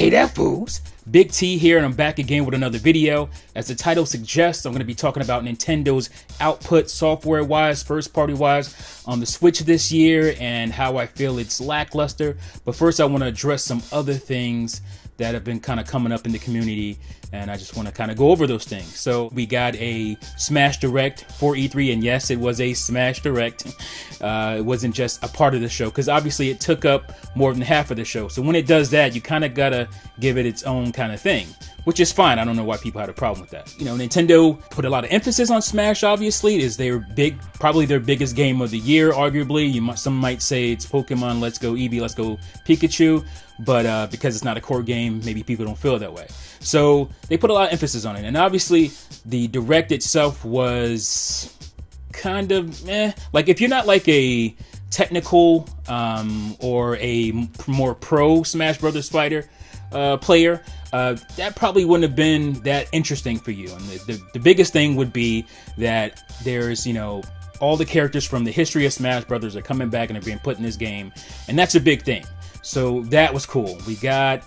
Hey there, fools! Big T here, and I'm back again with another video. As the title suggests, I'm going to be talking about Nintendo's output software-wise, first-party-wise, on the Switch this year, and how I feel it's lackluster. But first, I want to address some other things that have been kind of coming up in the community, and I just want to kind of go over those things. So we got a Smash Direct for E3, and yes, it was a Smash Direct. It wasn't just a part of the show, because obviously it took up more than half of the show. So when it does that, you kind of gotta give it its own kind of thing, which is fine. I don't know why people had a problem with that. You know, Nintendo put a lot of emphasis on Smash, obviously. It is their probably their biggest game of the year, arguably. Some might say it's Pokemon Let's Go Eevee, Let's Go Pikachu, but because it's not a core game, maybe people don't feel that way. So they put a lot of emphasis on it, and obviously the Direct itself was kind of like, if you're not like a technical or a more pro Smash Brothers fighter player, that probably wouldn't have been that interesting for you. And the biggest thing would be that there's, you know, all the characters from the history of Smash Brothers are coming back and are being put in this game, and that's a big thing. So that was cool. We got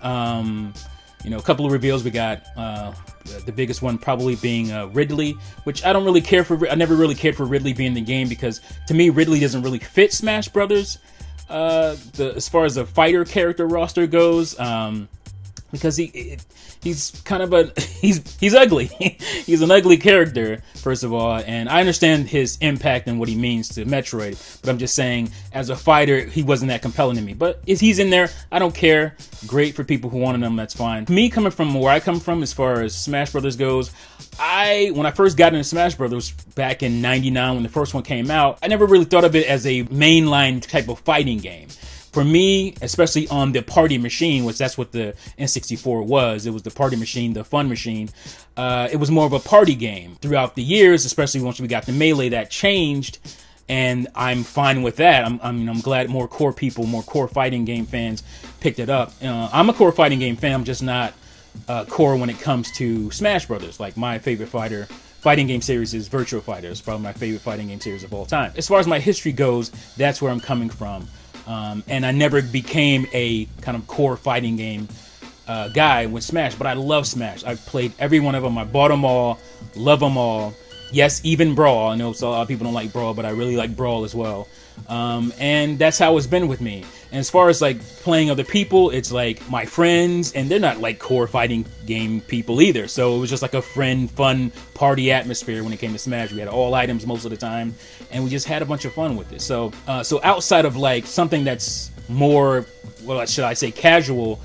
you know, a couple of reveals. We got the biggest one probably being Ridley, which I don't really care for. I never really cared for Ridley being in the game, because to me Ridley doesn't really fit Smash Brothers as far as the fighter character roster goes, because he's kind of he's ugly. He's an ugly character, first of all, and I understand his impact and what he means to Metroid, but I'm just saying, as a fighter, he wasn't that compelling to me. But if he's in there, I don't care. Great for people who wanted him, that's fine. Me, coming from where I come from as far as Smash Brothers goes, when I first got into Smash Brothers back in '99 when the first one came out, I never really thought of it as a mainline type of fighting game. For me, especially on the party machine, which that's what the N64 was. It was the party machine, the fun machine. It was more of a party game. Throughout the years, especially once we got the Melee, that changed, and I'm fine with that. I'm glad more core people, more core fighting game fans picked it up. I'm a core fighting game fan. I'm just not core when it comes to Smash Brothers. Like, my favorite fighting game series is Virtua Fighter. It's probably my favorite fighting game series of all time. As far as my history goes, that's where I'm coming from. And I never became a kind of core fighting game guy with Smash, but I love Smash. I've played every one of them. I bought them all, love them all. Yes, even Brawl. I know a lot of people don't like Brawl, but I really like Brawl as well. And that's how it's been with me. And as far as like playing other people, it's like my friends, and they're not like core fighting game people either. So it was just like a fun party atmosphere when it came to Smash. We had all items most of the time, and we just had a bunch of fun with it. So outside of like something that's more, well, should I say, casual,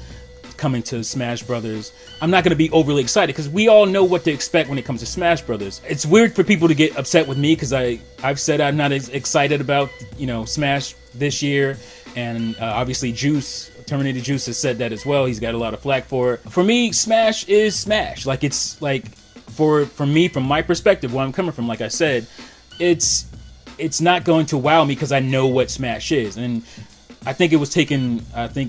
coming to Smash Brothers, I'm not going to be overly excited, because we all know what to expect when it comes to Smash Brothers. It's weird for people to get upset with me, because I've said I'm not as excited about, you know, Smash this year, and obviously Terminator Juice has said that as well. He's got a lot of flack for it. For me, Smash is Smash. Like, it's like, for me, from my perspective, where I'm coming from, like I said, it's not going to wow me, because I know what Smash is. And I think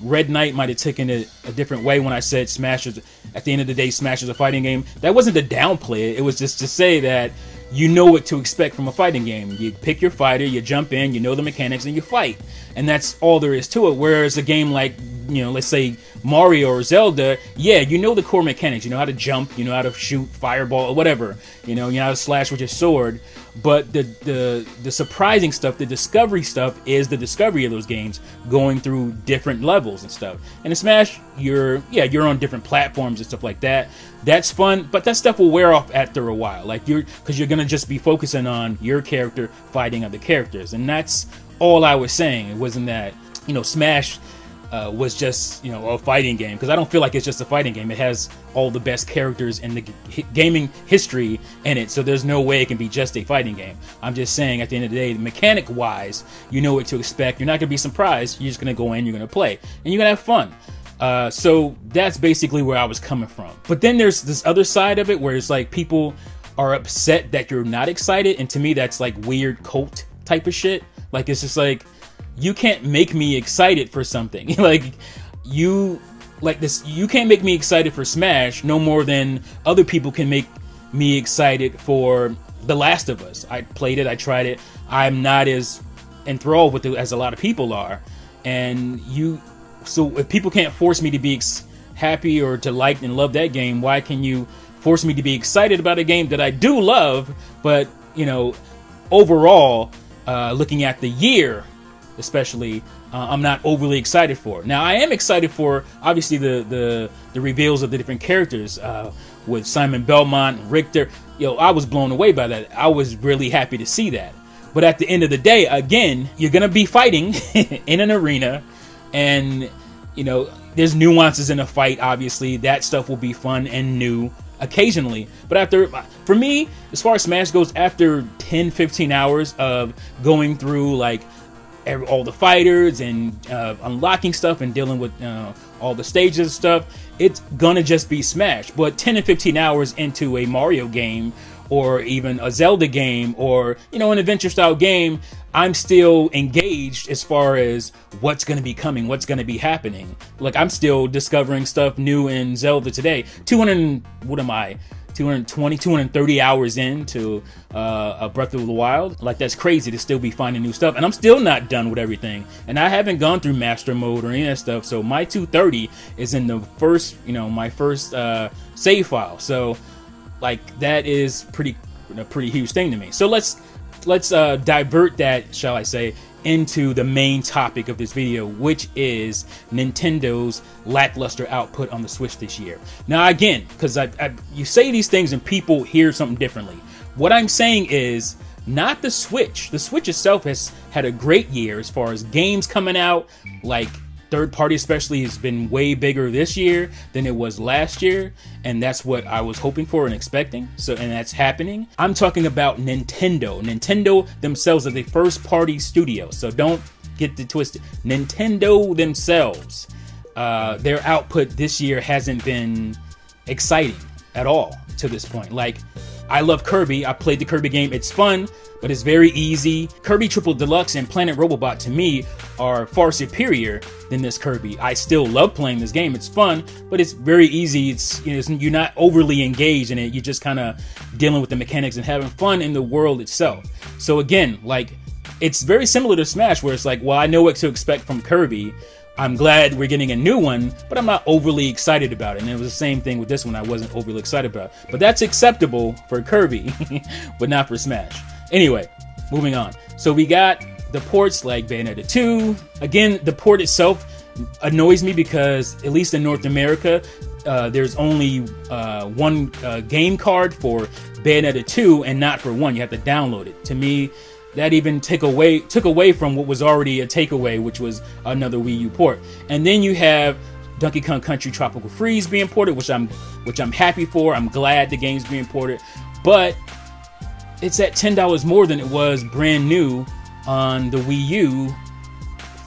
Red Knight might have taken it a different way when I said Smash is, at the end of the day, Smash is a fighting game. That wasn't to downplay it. It was just to say that you know what to expect from a fighting game. You pick your fighter, you jump in, you know the mechanics, and you fight. And that's all there is to it. Whereas a game like, you know, let's say Mario or Zelda, yeah, you know the core mechanics. You know how to jump, you know how to shoot fireball or whatever. You know how to slash with your sword. But the surprising stuff, the discovery stuff, is the discovery of those games, going through different levels and stuff. And in Smash, you're on different platforms and stuff like that. That's fun, but that stuff will wear off after a while. Like, because you're gonna just be focusing on your character fighting other characters, and that's all I was saying. It wasn't that, you know, Smash was just, you know, a fighting game, because I don't feel like it's just a fighting game. It has all the best characters in the gaming history in it, so there's no way it can be just a fighting game. I'm just saying, at the end of the day, mechanic wise, you know what to expect. You're not gonna be surprised. You're just gonna go in, you're gonna play, and you're gonna have fun. So that's basically where I was coming from. But then there's this other side of it, where it's like people are upset that you're not excited, and to me that's like weird cult type of shit. Like, it's just like, you can't make me excited for something. You can't make me excited for Smash no more than other people can make me excited for The Last of Us. I played it, I tried it. I'm not as enthralled with it as a lot of people are. And so if people can't force me to be happy or to like and love that game, why can you force me to be excited about a game that I do love, but, you know, overall, looking at the year, especially, I'm not overly excited for. Now, I am excited for, obviously, the reveals of the different characters with Simon Belmont, Richter. You know, I was blown away by that. I was really happy to see that. But at the end of the day, again, you're going to be fighting in an arena, and, you know, there's nuances in a fight, obviously. That stuff will be fun and new occasionally. But for me, as far as Smash goes, after 10, 15 hours of going through, like, all the fighters and unlocking stuff and dealing with all the stages and stuff, it's gonna just be Smash. But 10 and 15 hours into a Mario game, or even a Zelda game, or, you know, an adventure style game, I'm still engaged as far as what's going to be coming, what's going to be happening. Like, I'm still discovering stuff new in Zelda today. 230 hours into a Breath of the Wild. Like, that's crazy to still be finding new stuff. And I'm still not done with everything. And I haven't gone through Master Mode or any of that stuff. So my 230 is in the first, you know, my first save file. So, like, that is a pretty huge thing to me. So let's divert that, shall I say, into the main topic of this video, which is Nintendo's lackluster output on the Switch this year. Now, again, because you say these things and people hear something differently. What I'm saying is not the Switch. The Switch itself has had a great year as far as games coming out, like third party especially has been way bigger this year than it was last year, and that's what I was hoping for and expecting. So, and that's happening. I'm talking about Nintendo. Nintendo themselves are the first party studio, so don't get it twisted. Nintendo themselves, their output this year hasn't been exciting at all to this point. Like, I love Kirby. I played the Kirby game. It's fun, but it's very easy. Kirby Triple Deluxe and Planet Robobot, to me, are far superior than this Kirby. I still love playing this game. It's fun, but it's very easy. It's, you know, you're not overly engaged in it. You're just kind of dealing with the mechanics and having fun in the world itself. So again, like, it's very similar to Smash, where it's like, well, I know what to expect from Kirby. I'm glad we're getting a new one, but I'm not overly excited about it. And it was the same thing with this one. I wasn't overly excited about it. But that's acceptable for Kirby, but not for Smash. Anyway, moving on. So we got the ports like Bayonetta 2. Again, the port itself annoys me because, at least in North America, there's only one game card for Bayonetta 2 and not for 1. You have to download it. To me, that even took away from what was already a takeaway, which was another Wii U port. And then you have Donkey Kong Country Tropical Freeze being ported, which I'm happy for. I'm glad the game's being ported, but it's at $10 more than it was brand new on the Wii U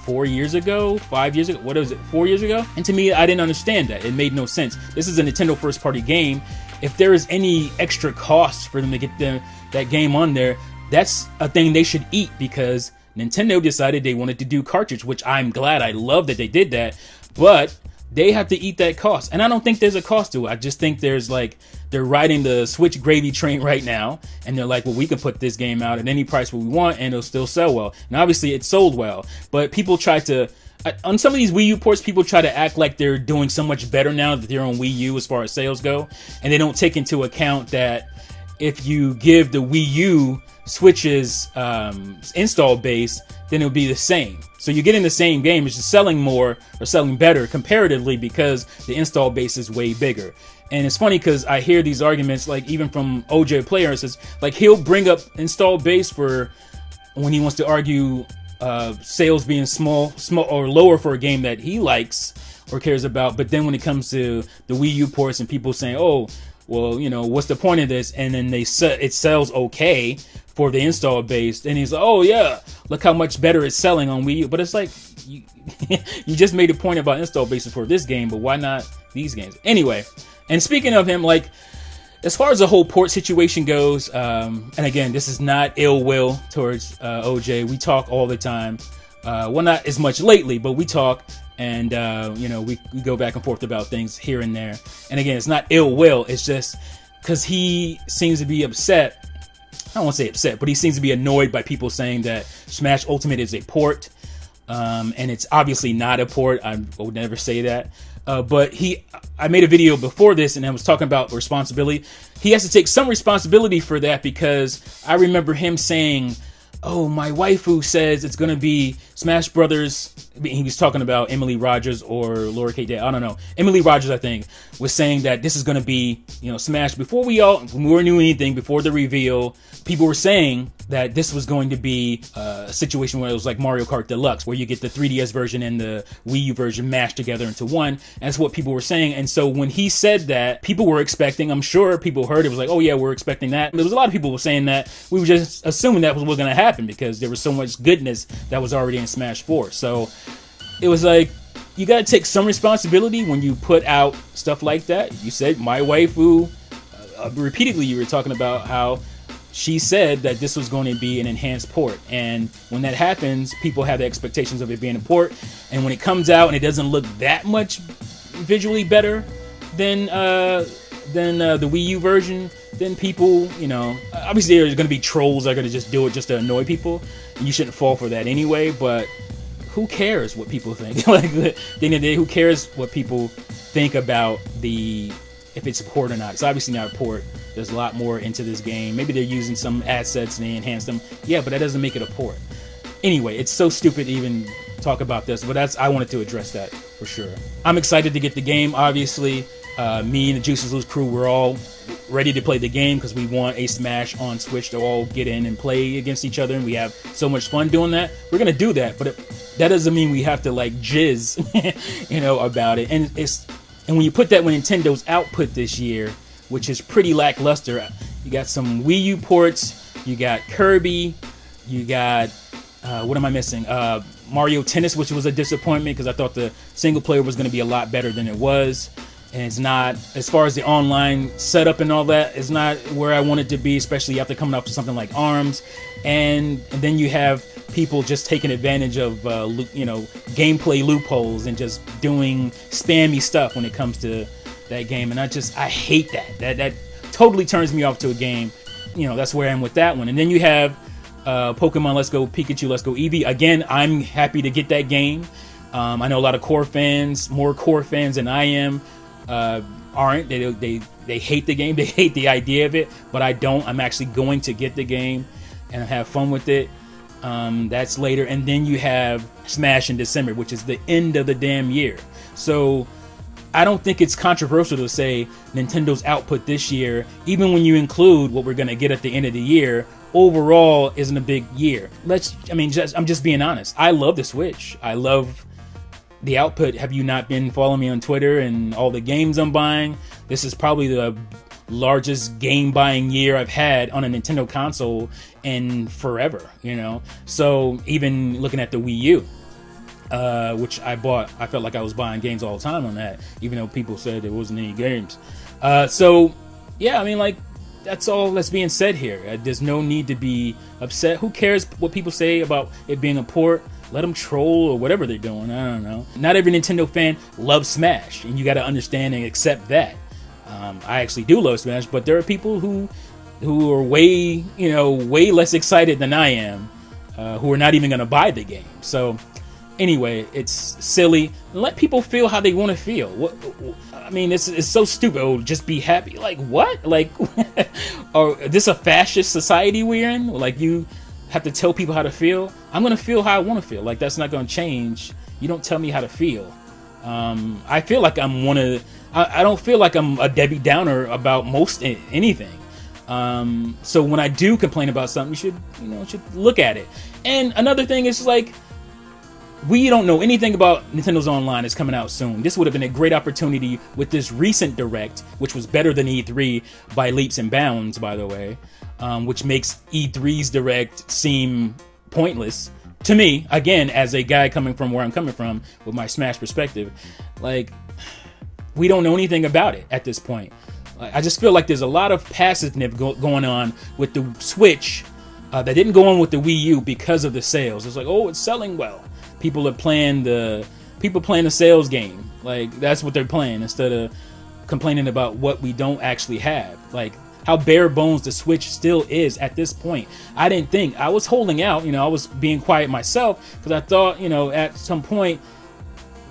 4 years ago, 5 years ago. What is it, 4 years ago? And to me, I didn't understand that. It made no sense. This is a Nintendo first party game. If there is any extra cost for them to get that game on there, that's a thing they should eat, because Nintendo decided they wanted to do cartridge, which I'm glad. I love that they did that, but they have to eat that cost. And I don't think there's a cost to it. I just think there's, like, they're riding the Switch gravy train right now, and they're like, well, we can put this game out at any price we want and it'll still sell well. And obviously it sold well, but people try to, on some of these Wii U ports, people try to act like they're doing so much better now that they're on Wii U as far as sales go, and they don't take into account that if you give the Wii U Switch's install base, then it'll be the same. So you're getting the same game, it's just selling more or selling better comparatively because the install base is way bigger. And it's funny because I hear these arguments, like even from OJ Player, says like he'll bring up install base for when he wants to argue sales being small or lower for a game that he likes or cares about. But then when it comes to the Wii U ports and people saying, oh, well, you know, what's the point of this? And then it sells okay for the install base. And he's like, oh yeah, look how much better it's selling on Wii U. But it's like, you, you just made a point about install bases for this game, but why not these games? Anyway, and speaking of him, like, as far as the whole port situation goes, and again, this is not ill will towards OJ. We talk all the time. Well, not as much lately, but we talk. And, you know, we go back and forth about things here and there. And again, it's not ill will. It's just because he seems to be upset. I don't want to say upset, but he seems to be annoyed by people saying that Smash Ultimate is a port. And it's obviously not a port. I would never say that. But I made a video before this and I was talking about responsibility. He has to take some responsibility for that, because I remember him saying, oh, my waifu says it's going to be Smash Brothers. He was talking about Emily Rogers or Laura Kate Day. I don't know. Emily Rogers, I think, was saying that this is going to be, Smash. Before we knew anything, before the reveal, people were saying that this was going to be a situation where it was like Mario Kart Deluxe, where you get the 3DS version and the Wii U version mashed together into one. And that's what people were saying. And so when he said that, people were expecting, I'm sure people heard it, was like, oh yeah, we're expecting that. There was a lot of people were saying that. We were just assuming that was what was going to happen, because there was so much goodness that was already in Smash 4. So it was like, you got to take some responsibility when you put out stuff like that. You said my waifu, repeatedly you were talking about how she said that this was going to be an enhanced port, and when that happens, people have the expectations of it being a port, and when it comes out and it doesn't look that much visually better than the Wii U version, then people, obviously there's going to be trolls that are going to just do it just to annoy people, and you shouldn't fall for that anyway. But who cares what people think? Like, at the end of the day, who cares what people think about if it's a port or not? It's obviously not a port. There's a lot more into this game. Maybe they're using some assets and they enhance them. Yeah, but that doesn't make it a port. Anyway, it's so stupid to even talk about this, but I wanted to address that for sure. I'm excited to get the game, obviously. Me and the Juices Loose crew, we're all ready to play the game because we want a Smash on Switch to all get in and play against each other, and we have so much fun doing that. We're gonna do that, but that doesn't mean we have to like jizz, about it. And when you put that with Nintendo's output this year, which is pretty lackluster, you got some Wii U ports, you got Kirby, you got what am I missing? Mario Tennis, which was a disappointment because I thought the single player was going to be a lot better than it was. And it's not, as far as the online setup and all that, it's not where I want it to be, especially after coming up to something like ARMS. And then you have people just taking advantage of, gameplay loopholes and just doing spammy stuff when it comes to that game. And I hate that. That totally turns me off to a game. That's where I am with that one. And then you have Pokemon Let's Go Pikachu, Let's Go Eevee. Again, I'm happy to get that game. I know a lot of more core fans than I am. Aren't. They hate the game. They hate the idea of it, but I don't. I'm actually going to get the game and have fun with it. That's later. And then you have Smash in December, which is the end of the damn year. So I don't think it's controversial to say Nintendo's output this year, even when you include what we're going to get at the end of the year, overall isn't a big year. I'm just being honest. I love the Switch. I love the output. Have you not been following me on Twitter and all the games I'm buying? This is probably the largest game buying year I've had on a Nintendo console in forever, So even looking at the Wii U, which I bought, I felt like I was buying games all the time on that, even though people said there wasn't any games. So yeah, that's all that's being said here. There's no need to be upset. Who cares what people say about it being a port? Let them troll or whatever they're doing. I don't know. Not every Nintendo fan loves Smash, and you got to understand and accept that. I actually do love Smash, but there are people who are way less excited than I am, who are not even going to buy the game. So anyway, it's silly. Let people feel how they want to feel. It's so stupid. Oh, just be happy. Like what? Like, is this a fascist society we're in? Like you have to tell people how to feel? I'm going to feel how I want to feel. Like that's not going to change. You don't tell me how to feel. I feel like I don't feel like I'm a Debbie Downer about most anything. So when I do complain about something, you should look at it. And another thing is like, we don't know anything about Nintendo's Online. It's coming out soon. This would have been a great opportunity with this recent Direct, which was better than E3 by leaps and bounds, by the way, which makes E3's Direct seem pointless to me. Again, as a guy coming from where I'm coming from with my Smash perspective, like we don't know anything about it at this point. I just feel like there's a lot of passiveness going on with the Switch that didn't go on with the Wii U because of the sales. It's like, oh, it's selling well. People are playing the sales game. Like that's what they're playing instead of complaining about what we don't actually have. Like how bare bones the Switch still is at this point. I was holding out. I was being quiet myself because I thought, at some point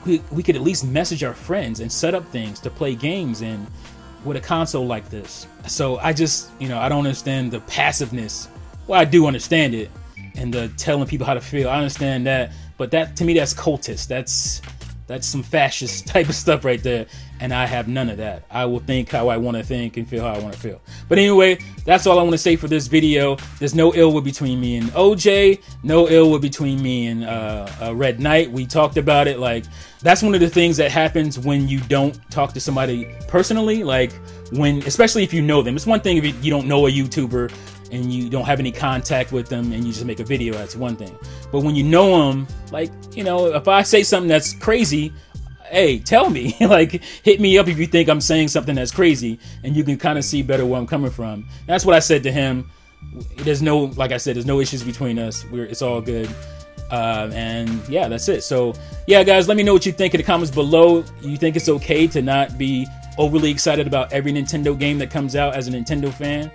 we could at least message our friends and set up things to play games and with a console like this. So I just, you know, I don't understand the passiveness. Well, I do understand it, and the telling people how to feel. I understand that, but that, to me, that's cultist. That's some fascist type of stuff right there, and I have none of that. I will think how I want to think and feel how I want to feel. But anyway, that's all I want to say for this video. There's no ill will between me and OJ, no ill will between me and Red Knight. We talked about it. Like, that's one of the things that happens when you don't talk to somebody personally, like when, especially if you know them. It's one thing if you don't know a YouTuber and you don't have any contact with them and you just make a video, that's one thing. But when you know them, like, you know, if I say something that's crazy, hey, tell me. Like, hit me up if you think I'm saying something that's crazy, and you can kind of see better where I'm coming from. That's what I said to him. There's no, like I said, there's no issues between us. It's all good. And yeah, that's it. So yeah, guys, let me know what you think in the comments below. You think it's okay to not be overly excited about every Nintendo game that comes out as a Nintendo fan?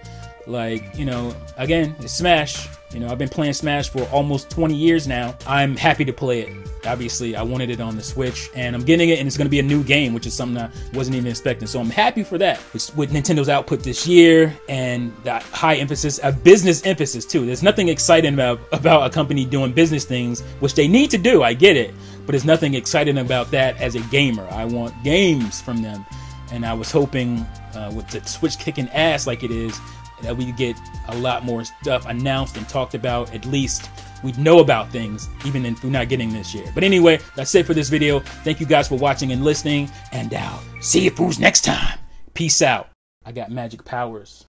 Like, you know, again, it's Smash. You know, I've been playing Smash for almost 20 years now. I'm happy to play it. Obviously, I wanted it on the Switch, and I'm getting it, and it's going to be a new game, which is something I wasn't even expecting. So I'm happy for that. With Nintendo's output this year, and that high emphasis, a business emphasis too. There's nothing exciting about a company doing business things, which they need to do. I get it, but there's nothing exciting about that as a gamer. I want games from them, and I was hoping with the Switch kicking ass like it is, that we get a lot more stuff announced and talked about. At least we'd know about things, even if we're not getting this year. But anyway, that's it for this video. Thank you guys for watching and listening, and I'll see you fools next time. Peace out. I got magic powers.